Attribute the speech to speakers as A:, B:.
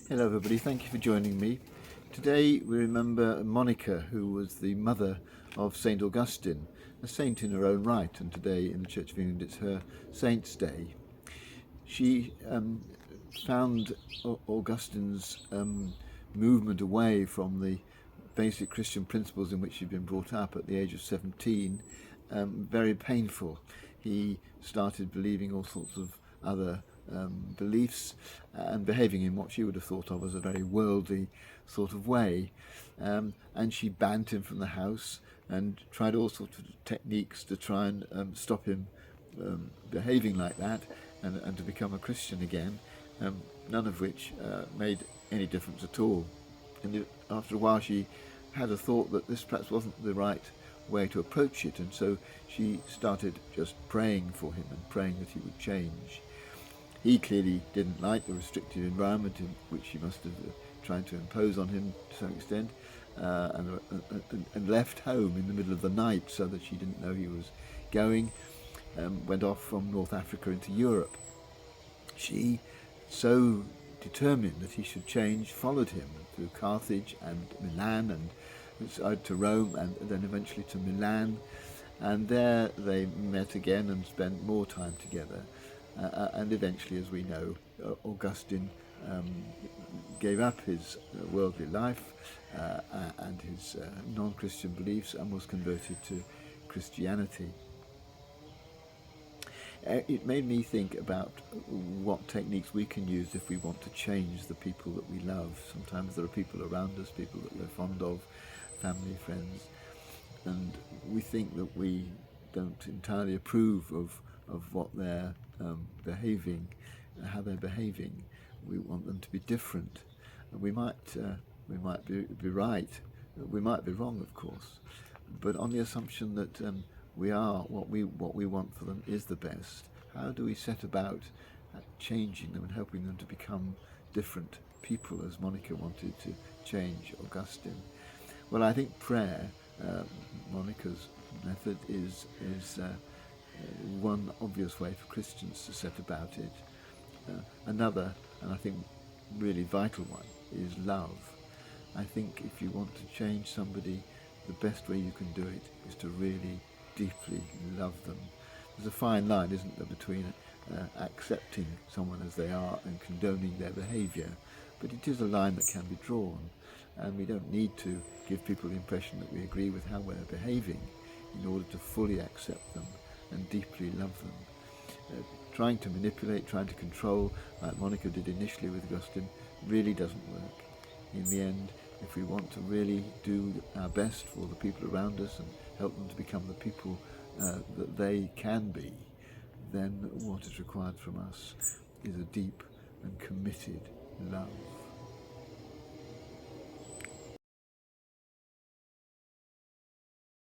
A: Hello everybody, thank you for joining me. Today we remember Monica, who was the mother of St. Augustine, a saint in her own right, and today in the Church of England it's her Saint's Day. She found Augustine's movement away from the basic Christian principles in which she'd been brought up at the age of 17 very painful. He started believing all sorts of other beliefs and behaving in what she would have thought of as a very worldly sort of way. And she banned him from the house and tried all sorts of techniques to try and stop him behaving like that and to become a Christian again, none of which made any difference at all. And after a while she had a thought that this perhaps wasn't the right way to approach it, and so she started just praying for him and praying that he would change. He clearly didn't like the restricted environment in which she must have tried to impose on him to some extent, and left home in the middle of the night so that she didn't know he was going, went off from North Africa into Europe. She, so determined that he should change, followed him through Carthage and Milan and to Rome and then eventually to Milan, and there they met again and spent more time together, and eventually, as we know, Augustine gave up his worldly life and his non-Christian beliefs and was converted to Christianity. It made me think about what techniques we can use if we want to change the people that we love. Sometimes there are people around us, people that we're fond of, family, friends, and we think that we don't entirely approve of what they're behaving, how they're behaving. We want them to be different. We might be right, we might be wrong, of course, but on the assumption that we are what we want for them is the best. How do we set about changing them and helping them to become different people, as Monica wanted to change Augustine? Well, I think prayer, Monica's method, is one obvious way for Christians to set about it. Another, and I think really vital one, is love. I think if you want to change somebody, the best way you can do it is to really deeply love them. There's a fine line, isn't there, between accepting someone as they are and condoning their behaviour, but it is a line that can be drawn, and we don't need to give people the impression that we agree with how we're behaving in order to fully accept them and deeply love them. Trying to manipulate, trying to control, like Monica did initially with Augustine, really doesn't work. In the end, if we want to really do our best for the people around us and help them to become the people that they can be, then what is required from us is a deep and committed love.